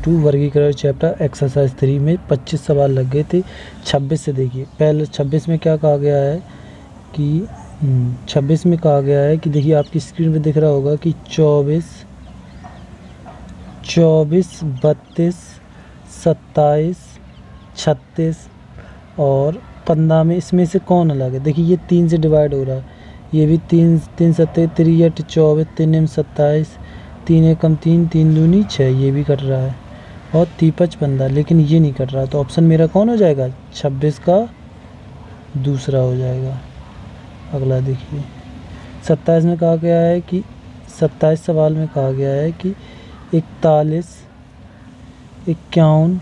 To वर्गीकरण chapter exercise 3 में 25 सवाल लग गए थे। 26 से देखिए, पहले 26 में क्या कहा गया है कि 26 में कहा गया है कि देखिए आपकी स्क्रीन पे दिख रहा होगा कि 24, 32, 27, 36 और 15 में इसमें से कौन अलग है। देखिए ये 3 से डिवाइड हो रहा है, ये भी 3 3 7 3 8 24 3 एम 27 3 एकम 3 3 दूनी 6, ये भी कट रहा है और 35 15, लेकिन ये नहीं कट रहा। तो ऑप्शन मेरा कौन हो जाएगा, 26 का दूसरा हो जाएगा। अगला देखिए 27 में कहा गया है कि 27 सवाल में कहा गया है कि 41, 51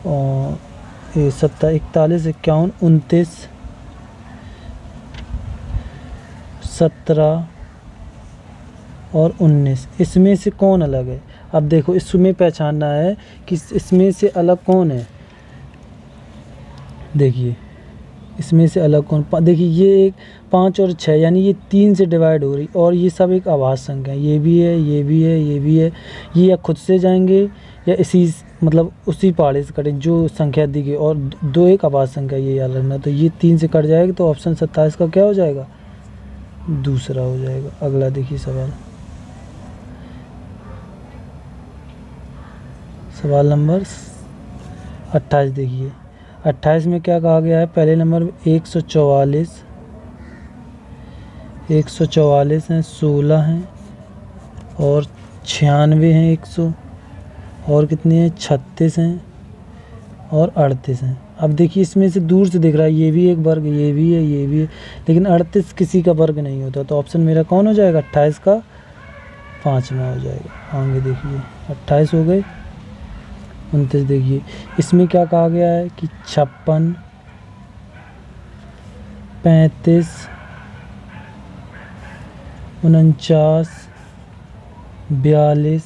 और 41, 51, 29, 17 और 19 इसमें से कौन अलग है। अब देखो इसमें पहचानना है कि इसमें से अलग कौन है। देखिए इसमें से अलग कौन, देखिए ये एक 5 और 6 यानी ये 3 से डिवाइड हो रही और ये सब एक आभास संख्या है, ये भी है, ये भी है, ये भी है। ये या खुद से जाएंगे या इसी मतलब उसी पहाड़े से कटें जो संख्या दी गई, और दो एक आभास संख्या, ये याद रखना। तो ये 3 से कट जाएगा तो ऑप्शन 27 का क्या हो जाएगा, दूसरा हो जाएगा। अगला देखिए सवाल नंबर 28 देखिए। 28 में क्या कहा गया है, पहले नंबर 144 हैं, 16 हैं और 96 हैं, 100 और कितने हैं, 36 हैं और 38 हैं। अब देखिए इसमें से दूर से दिख रहा है ये भी एक वर्ग, ये भी है, ये भी है, लेकिन 38 किसी का वर्ग नहीं होता। तो ऑप्शन मेरा कौन हो जाएगा, 28 का 5वां हो जाएगा। आगे देखिए 28 हो गए। 29 देखिए, इसमें क्या कहा गया है कि 56, 35, 49, 42,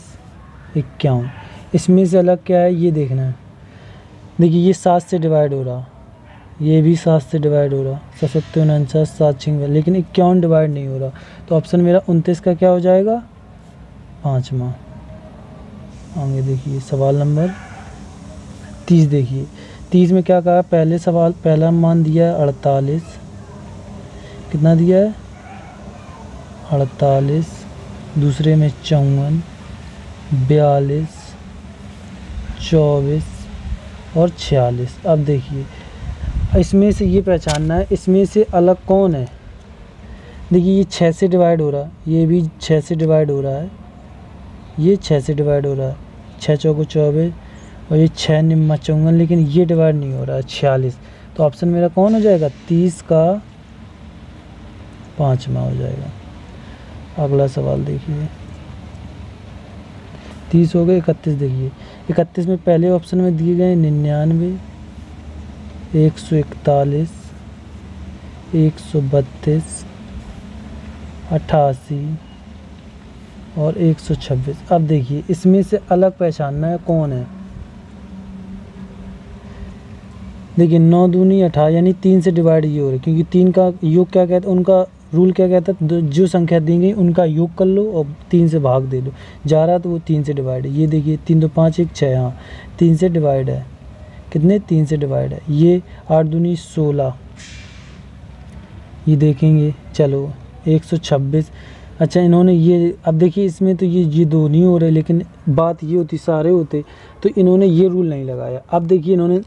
51 इसमें से अलग क्या है ये देखना है। देखिए ये 7 से डिवाइड हो रहा, ये भी 7 से डिवाइड हो रहा, 77, 49, 7 6, लेकिन 51 डिवाइड नहीं हो रहा। तो ऑप्शन मेरा 29 का क्या हो जाएगा, 5वां। आगे देखिए सवाल नंबर 30 देखिए। 30 में क्या कहा, पहला मान दिया है 48, कितना दिया है 48, दूसरे में 54, 42, 24 और 46। अब देखिए इसमें से ये पहचानना है इसमें से अलग कौन है। देखिए ये 6 से डिवाइड हो रहा है, ये भी 6 से डिवाइड हो रहा है, ये 6 से डिवाइड हो रहा है, 6 चौको 24 और ये 6 निम्मा 54, लेकिन ये डिवाइड नहीं हो रहा है, 46। तो ऑप्शन मेरा कौन हो जाएगा, 30 का 5वां हो जाएगा। अगला सवाल देखिए 30 हो गए। 31 देखिए। 31 में पहले ऑप्शन में दिए गए 99, 141, 132, 88 और 126। अब देखिए इसमें से अलग पहचानना है कौन है। देखिए 9 दूनी 18 यानी 3 से डिवाइड ये हो रहा है, क्योंकि 3 का योग क्या कहता है, उनका रूल क्या कहता है, जो संख्या दी गई उनका योग कर लो और 3 से भाग दे लो। जा रहा तो वो 3 से डिवाइड है। ये देखिए 3 2 5 1 6, हाँ 3 से डिवाइड है, कितने 3 से डिवाइड है। ये 8 दूनी 16, ये देखेंगे चलो 126। अच्छा इन्होंने ये, अब देखिए इसमें तो ये दो नहीं हो रहे, लेकिन बात ये होती सारे होते तो इन्होंने ये रूल नहीं लगाया। अब देखिए इन्होंने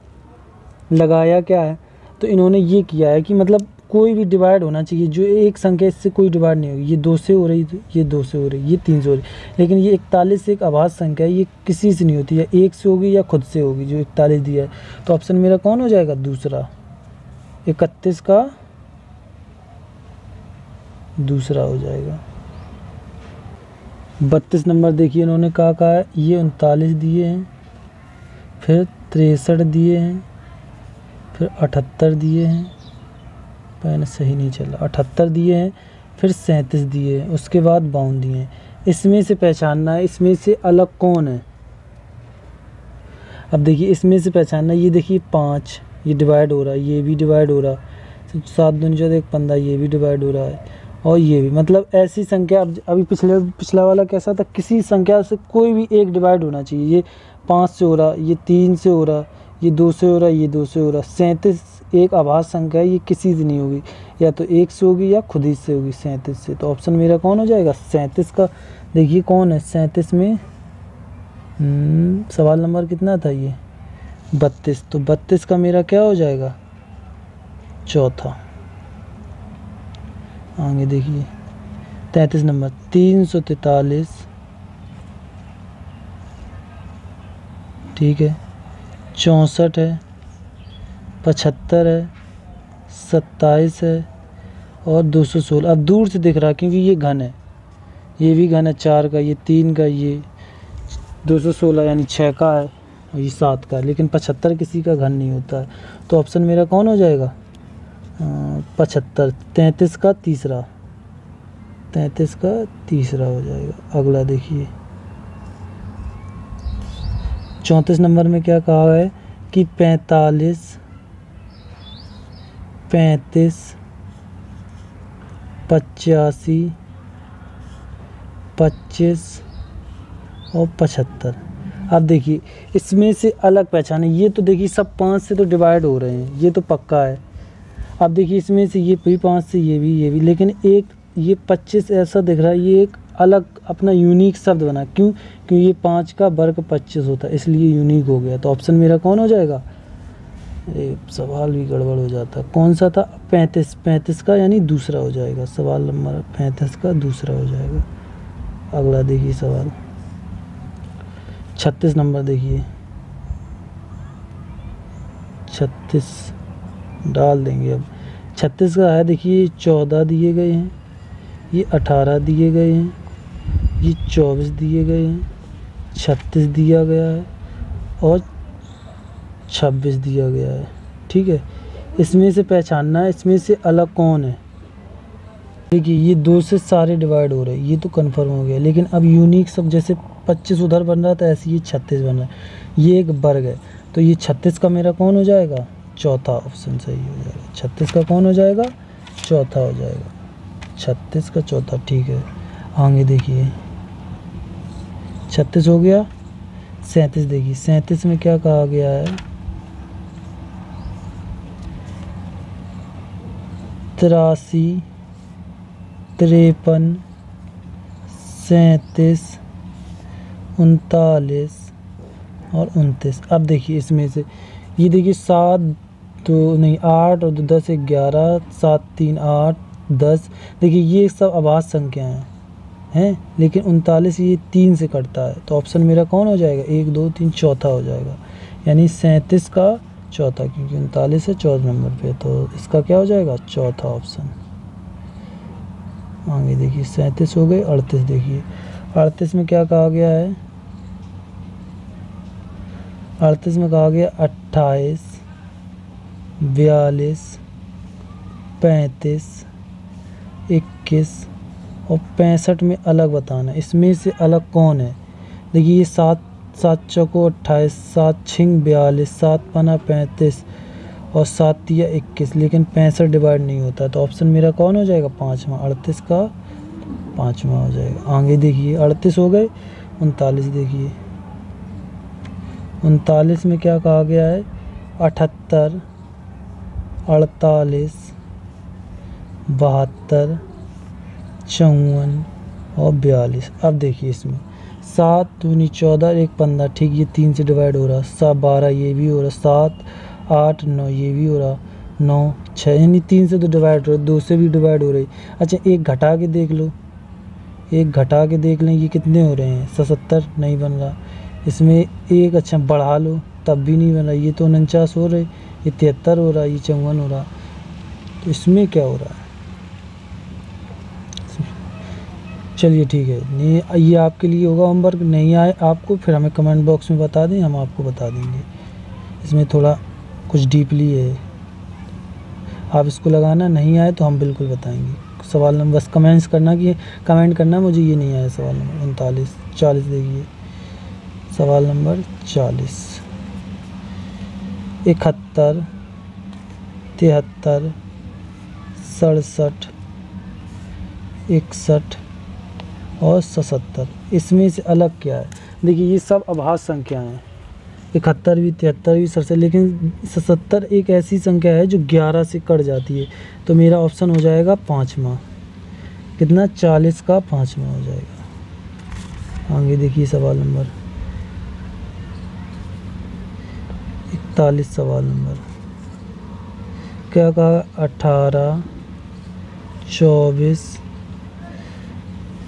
लगाया क्या है, तो इन्होंने ये किया है कि मतलब कोई भी डिवाइड होना चाहिए, जो एक संख्या इससे कोई डिवाइड नहीं होगी। ये 2 से हो रही, ये 2 से हो रही, ये 3 से हो रही, लेकिन ये 41 एक आभास संख्या है, ये किसी से नहीं होती, या 1 से होगी या खुद से होगी जो 41 दिया है। तो ऑप्शन मेरा कौन हो जाएगा, दूसरा, 31 का दूसरा हो जाएगा। 32 नंबर देखिए, इन्होंने कहा है ये 39 दिए हैं, फिर 63 दिए हैं, फिर 78 दिए हैं, पेन सही नहीं चला, 78 दिए हैं, फिर 37 दिए हैं, उसके बाद 52 दिए हैं। इसमें से पहचानना है इसमें से अलग कौन है। अब देखिए इसमें से पहचानना है, ये देखिए 5 ये डिवाइड हो रहा है, ये भी डिवाइड हो रहा है, 7 दूनी 14 1 15, ये भी डिवाइड हो रहा है, और ये भी, मतलब ऐसी संख्या। अभी पिछला वाला कैसा था, किसी संख्या से कोई भी एक डिवाइड होना चाहिए। ये 5 से हो रहा, ये 3 से हो रहा, ये 2 से हो रहा, ये 2 से हो रहा। 37 एक आभास संख्या है, ये किसी से नहीं होगी, या तो 1 से होगी या खुद ही से होगी 37 से। तो ऑप्शन मेरा कौन हो जाएगा 37 का। देखिए कौन है 37 में, सवाल नंबर कितना था ये 32, तो 32 का मेरा क्या हो जाएगा चौथा। आगे देखिए 33 नंबर 343, ठीक है, 64 है, 75 है, 27 है और 216। अब दूर से दिख रहा क्योंकि ये घन है, ये भी घन है 4 का, ये 3 का, ये 216 यानी 6 का है और ये 7 का है, लेकिन 75 किसी का घन नहीं होता है। तो ऑप्शन मेरा कौन हो जाएगा 75। 33 का तीसरा, 33 का तीसरा हो जाएगा। अगला देखिए 34 नंबर में क्या कहा है कि 45, 35, 85, 25 और 75। अब देखिए इसमें से अलग पहचाने, ये तो देखिए सब 5 से तो डिवाइड हो रहे हैं, ये तो पक्का है। अब देखिए इसमें से ये भी 5 से, ये भी, लेकिन एक ये 25 ऐसा दिख रहा है, ये एक अलग अपना यूनिक शब्द बना। क्यों? क्योंकि ये 5 का वर्ग 25 होता है, इसलिए यूनिक हो गया। तो ऑप्शन मेरा कौन हो जाएगा, सवाल भी गड़बड़ हो जाता, कौन सा था 35, 35 का यानी दूसरा हो जाएगा, सवाल नंबर 35 का दूसरा हो जाएगा। अगला देखिए सवाल 36 नंबर, देखिए 36 डाल देंगे। अब 36 का है, देखिए 14 दिए गए हैं, ये 18 दिए गए हैं, ये 24 दिए गए हैं, 36 दिया गया है और 26 दिया गया है, ठीक है। इसमें से पहचानना है इसमें से अलग कौन है। देखिए ये 2 से सारे डिवाइड हो रहे हैं, ये तो कंफर्म हो गया, लेकिन अब यूनिक सब, जैसे 25 उधर बन रहा था ऐसे ये 36 बन रहा है, ये एक वर्ग है। तो ये 36 का मेरा कौन हो जाएगा चौथा, ऑप्शन सही हो जाएगा। 36 का कौन हो जाएगा चौथा हो जाएगा, 36 का चौथा, ठीक है। आगे देखिए 36 हो गया। 37 देखिए, 37 में क्या कहा गया है 83, 53, 37, 39 और 29। अब देखिए इसमें से ये देखिए 7 2 नहीं 8 और 2 10 11, 7 3 8 10। देखिए ये सब आभास संख्याएं हैं, लेकिन 39 ये 3 से कटता है। तो ऑप्शन मेरा कौन हो जाएगा 1 2 3 चौथा हो जाएगा, यानी 37 का चौथा, क्योंकि 39 है 14 नंबर पे, तो इसका क्या हो जाएगा चौथा ऑप्शन। आगे देखिए 37 हो गए। 38 देखिए, 38 में क्या कहा गया है 38 में कहा गया 28, 42, 35, 21 और 65 में अलग बताना, इसमें से अलग कौन है। देखिए ये 7 चौको 28, 7 छिंग 42, 7 पना 35 और 7 तिया 21, लेकिन 65 डिवाइड नहीं होता। तो ऑप्शन मेरा कौन हो जाएगा पाँचवा, 38 का पाँचवा हो जाएगा। आगे देखिए 38 हो गए। 39 देखिए, 39 में क्या कहा गया है 78, 48, 72, 54 और 42। अब देखिए इसमें 7 दूनी 14, 1 15, ठीक, ये 3 से डिवाइड हो रहा, 7 12 ये भी हो रहा, 7 8 9 ये भी हो रहा, 9 6, यानी 3 से तो डिवाइड हो रहा, 2 से भी डिवाइड हो रही। अच्छा एक घटा के देख लो, एक घटा के देख लें ये कितने हो रहे हैं 77 नहीं बन रहा। इसमें एक अच्छा बढ़ा लो तब भी नहीं बन रहा, ये तो 49 हो रहे, ये 73 हो रहा, ये 54 हो रहा। तो इसमें क्या हो रहा है, चलिए ठीक है, नहीं ये आपके लिए होगा होमवर्क, नहीं आए आपको फिर हमें कमेंट बॉक्स में बता दें, हम आपको बता देंगे। इसमें थोड़ा कुछ डीपली है, आप इसको लगाना, नहीं आए तो हम बिल्कुल बताएंगे। सवाल नंबर बस कमेंट्स करना कि कमेंट करना मुझे ये नहीं आया सवाल नंबर 39 40 देखिए सवाल नंबर 40, 71, 73, 67, 61 और 77, इसमें से अलग क्या है? देखिए ये सब अभाज्य संख्याएं हैं, 71 भी, 73 भी, 67, लेकिन 77 एक ऐसी संख्या है जो 11 से कट जाती है। तो मेरा ऑप्शन हो जाएगा पाँचवा, कितना? 40 का पाँचवा हो जाएगा। आगे देखिए सवाल नंबर 41, सवाल नंबर क्या कहा? 18, 24,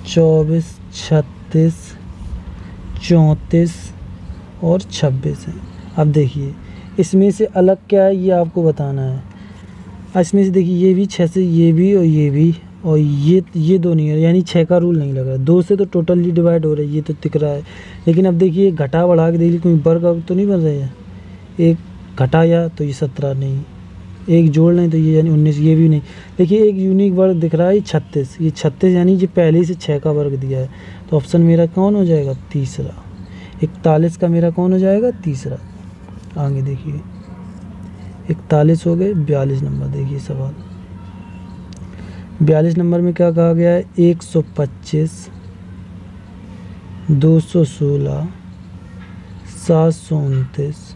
36, 34 और 26 है। अब देखिए इसमें से अलग क्या है ये आपको बताना है। इसमें से देखिए ये भी 6 से, ये भी और ये भी, और ये दो नहीं है, यानी 6 का रूल नहीं लग रहा। 2 से तो टोटली डिवाइड हो रहा है, ये तो दिख रहा है। लेकिन अब देखिए घटा बढ़ा के देखिए कोई वर्ग अब तो नहीं बन रहा है। एक घटाया तो ये 17 नहीं, एक जोड़ लें तो ये यानी 19, ये भी नहीं। देखिए एक यूनिक वर्ग दिख रहा है 36, ये 36 यानी ये पहले से 6 का वर्ग दिया है। तो ऑप्शन मेरा कौन हो जाएगा? तीसरा। 41 का मेरा कौन हो जाएगा? तीसरा। आगे देखिए 41 हो गए। 42 नंबर देखिए सवाल। 42 नंबर में क्या कहा गया है? 125, 216, 729,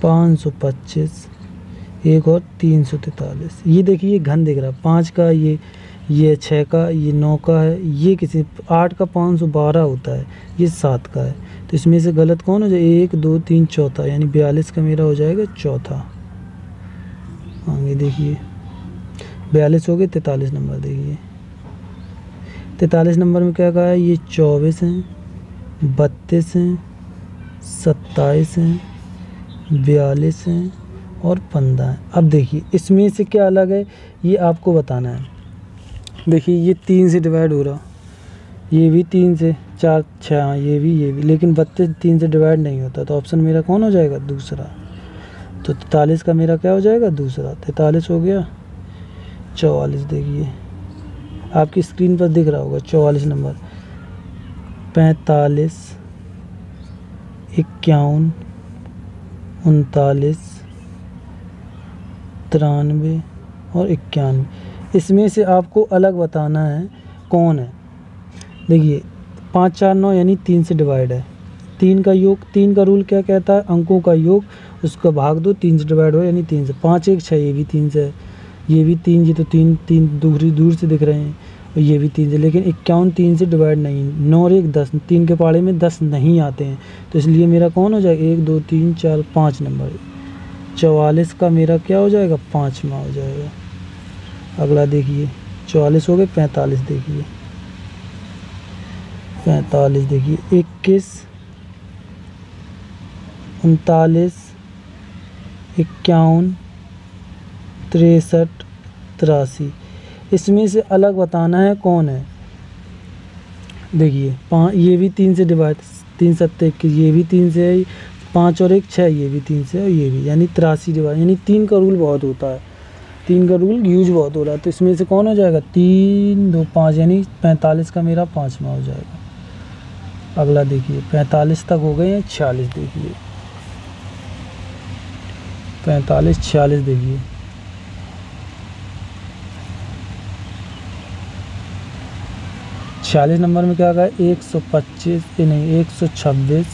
525, एक और 343। ये देखिए घन दिख रहा है, 5 का, ये 6 का, ये 9 का है, ये किसी 8 का 512 होता है, ये 7 का है। तो इसमें से गलत कौन हो जाएगा? 1, 2, 3, चौथा, यानी 42 का मेरा हो जाएगा चौथा। आगे देखिए 42 हो गए। 43 नंबर देखिए। 43 नंबर में क्या कहा है? ये 24 हैं, 32 हैं, 27 हैं, 42 हैं और 15 है। अब देखिए इसमें से क्या अलग है ये आपको बताना है। देखिए ये 3 से डिवाइड हो रहा, ये भी 3 से, 4, 6, ये भी, लेकिन 32 3 से डिवाइड नहीं होता। तो ऑप्शन मेरा कौन हो जाएगा? दूसरा। तो 43 का मेरा क्या हो जाएगा? दूसरा। 43 हो गया। 44 देखिए आपकी स्क्रीन पर दिख रहा होगा 44 नंबर। 45, 51, 39, 93 और 91। इसमें से आपको अलग बताना है कौन है। देखिए 5, 4, 9 यानी 3 से डिवाइड है। 3 का योग, 3 का रूल क्या कहता है? अंकों का योग, उसका भाग दो, 3 से डिवाइड हो यानी 3 से। 5, 1, 6, ये भी 3 से है, ये भी 3, ये तो 3 दूर से दिख रहे हैं, और ये भी 3 से। लेकिन 51 3 से डिवाइड नहीं। 9 और 1 10, 3 के पाड़े में 10 नहीं आते हैं। तो इसलिए मेरा कौन हो जाएगा? 1, 2, 3, 4, 5 नंबर। 44 का मेरा क्या हो जाएगा? पाँचवा हो जाएगा। अगला देखिए 44 हो गए। 45 देखिए, 45 देखिए 21, 39, 51, 63, 83। इसमें से अलग बताना है कौन है। देखिए ये भी 3 से डिवाइड, 3 7 21, ये भी 3 से है, 5 और 1 6, ये भी 3 से है, और ये भी, यानी 83 डिवाइड, यानी 3 का रूल बहुत होता है, 3 का रूल यूज बहुत हो रहा है। तो इसमें से कौन हो जाएगा? 3, 2, 5, यानी 45 का मेरा पाँचवा हो जाएगा। अगला देखिए 45 तक हो गए हैं। 46 देखिए, 45, 46 देखिए। 46 नंबर में क्या कहा है? 125 नहीं 126,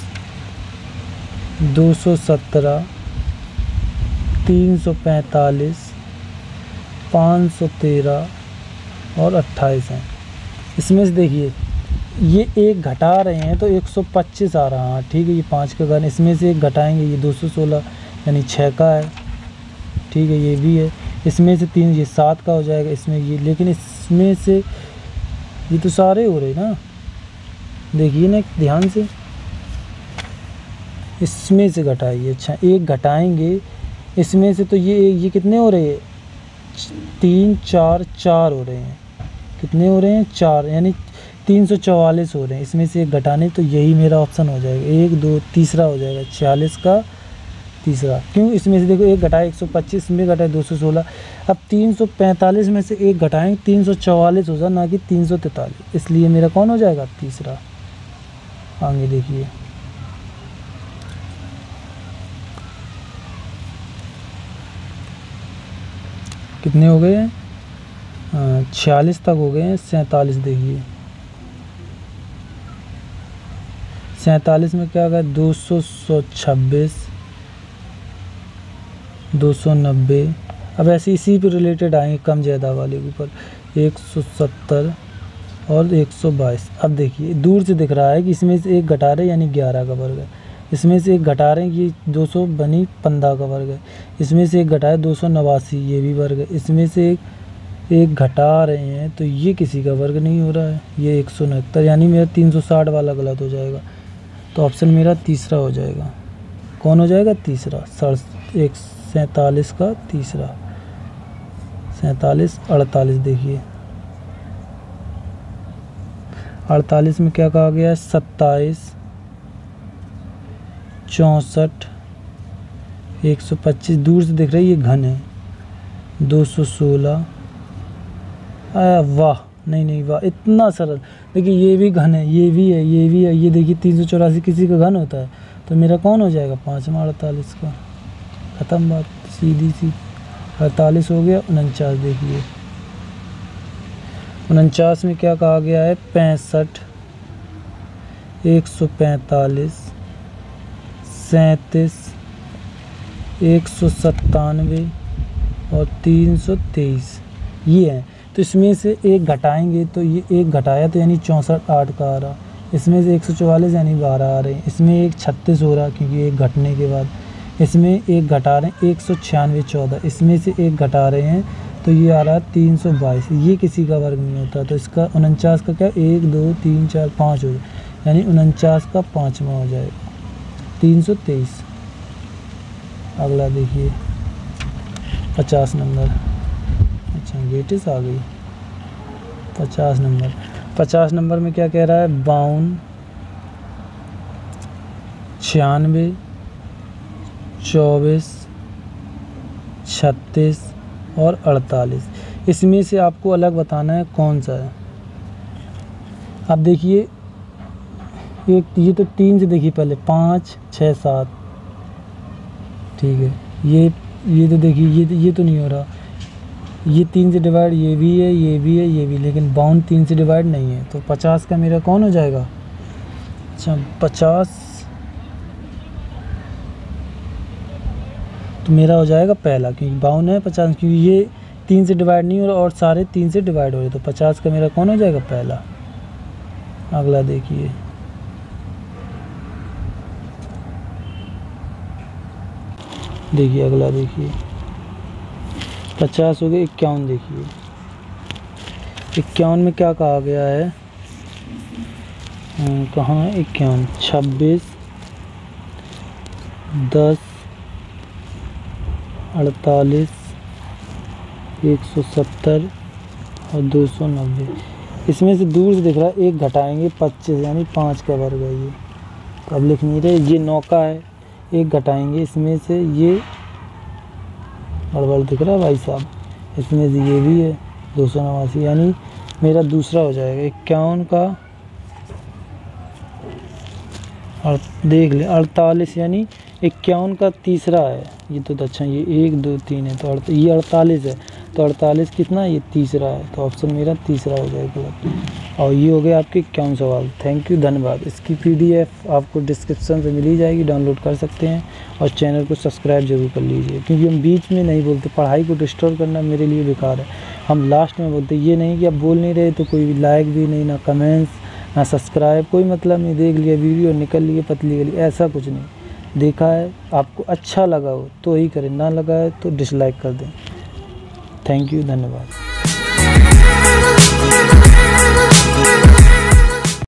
217, 345, 513 और 28 हैं। इसमें से देखिए ये एक घटा रहे हैं तो 125 आ रहा है, ठीक है, ये 5 का घन, इसमें से एक घटाएंगे, ये 216 यानी 6 का है, ठीक है, ये भी है। इसमें से 3, ये 7 का हो जाएगा, इसमें ये, लेकिन इसमें से ये तो सारे हो रहे ना, देखिए ना ध्यान से, इसमें से घटाइए। अच्छा एक घटाएंगे इसमें से, तो ये कितने हो रहे हैं? 3, 4, 4 हो रहे हैं। कितने हो रहे हैं? 4, यानी 344 हो रहे हैं। इसमें से एक घटाने, तो यही मेरा ऑप्शन हो जाएगा, 1, 2, तीसरा हो जाएगा, 46 का तीसरा। क्यों? इसमें से देखो एक घटाए 125 में घटाए 216, अब 345 में से एक घटाएं 344 हो जाए, ना कि 343, इसलिए मेरा कौन हो जाएगा? तीसरा। आगे देखिए कितने हो गए हैं? 46 तक हो गए हैं। 47 देखिए, 47 में क्या गया 200, 126, 290। अब ऐसे इसी पे रिलेटेड आएंगे कम ज़्यादा वाले के ऊपर, 170 और 122। अब देखिए दूर से दिख रहा है कि इसमें से एक घटा रहे यानी 11 का वर्ग है, इसमें से एक घटा रहे हैं कि 200 बनी 15 का वर्ग है, इसमें से एक घटाए 289 ये भी वर्ग है, इसमें से एक घटा रहे हैं तो ये किसी का वर्ग नहीं हो रहा है, ये 169 यानी मेरा 360 वाला गलत हो जाएगा। तो ऑप्शन मेरा तीसरा हो जाएगा। कौन हो जाएगा? तीसरा। 47 का तीसरा, 47, 48 देखिए, 48 में क्या कहा गया है? 27, 64, 125। दूर से दिख रही है ये घन है, 216। वाह, नहीं वाह, इतना सरल। देखिए ये भी घन है, ये भी है, ये भी है, ये देखिए 384 किसी का घन होता है, तो मेरा कौन हो जाएगा? 5वां 48 का। ख़त्म बात, सीधी सी। 48 हो गया। 49 देखिए, 49 में क्या कहा गया है? 65, 145, 37, 197 और 323 ये है। तो इसमें से एक घटाएंगे तो ये एक घटाया तो यानी 64 8 का आ रहा, इसमें से 144 यानी 12 आ रहे हैं, इसमें एक 36 हो रहा क्योंकि एक घटने के बाद, इसमें एक घटा रहे हैं 196 14, इसमें से एक घटा रहे हैं तो ये आ रहा 322। ये किसी का वर्ग नहीं होता, तो इसका 49 का क्या 1 2 3 4 5 हो जाए, यानी 49 का 5वां हो जाएगा, 323। अगला देखिए 50 नंबर। अच्छा गेटिस आ गई। 50 नंबर, 50 नंबर में क्या कह रहा है? 52, 96, 24, 36 और 48। इसमें से आपको अलग बताना है कौन सा है। अब देखिए एक ये तो 3 से देखिए पहले, 5 6 7, ठीक है। ये तो देखिए ये तो नहीं हो रहा, ये 3 से डिवाइड, ये भी है, ये भी है, ये भी, लेकिन 52 3 से डिवाइड नहीं है, तो 50 का मेरा कौन हो जाएगा? अच्छा 50 तो मेरा हो जाएगा पहला, क्योंकि 52 है 50, क्योंकि ये 3 से डिवाइड नहीं हो रहा और सारे 3 से डिवाइड हो रहे, तो 50 का मेरा कौन हो जाएगा? पहला। अगला देखिए अगला देखिए 50 हो गए। 51 देखिए, 51 में क्या कहा गया है? कहाँ है 51? 26, 10, 48, 170 और 290। इसमें से दूर से दिख रहा है एक घटाएंगे 25 यानी 5 का वर्ग है ये, तो अब लिख नहीं रहे। ये 9 का है, एक घटाएंगे इसमें से, ये गड़बड़ दिख रहा है भाई साहब, इसमें से ये भी है 289 यानी मेरा दूसरा हो जाएगा। 51 का और देख ले 48 यानी 51 का तीसरा है ये, तो अच्छा ये 1 2 3 है, तो ये 48 है, तो 48 कितना है? ये तीसरा है, तो ऑप्शन मेरा तीसरा हो जाएगा। और ये हो गए आपके 51 सवाल। थैंक यू, धन्यवाद। इसकी PDF आपको डिस्क्रिप्शन में मिली जाएगी, डाउनलोड कर सकते हैं और चैनल को सब्सक्राइब जरूर कर लीजिए, क्योंकि हम बीच में नहीं बोलते, पढ़ाई को डिस्टर्ब करना मेरे लिए बेकार है। हम लास्ट में बोलते, ये नहीं कि आप बोल नहीं रहे तो कोई लाइक भी नहीं, ना कमेंट्स, ना सब्सक्राइब, कोई मतलब नहीं। देख लिया वीडियो निकल लिए पतली गली, ऐसा कुछ नहीं। देखा है, आपको अच्छा लगा हो तो ही करें, ना लगा है तो डिसलाइक कर दें। थैंक यू, धन्यवाद।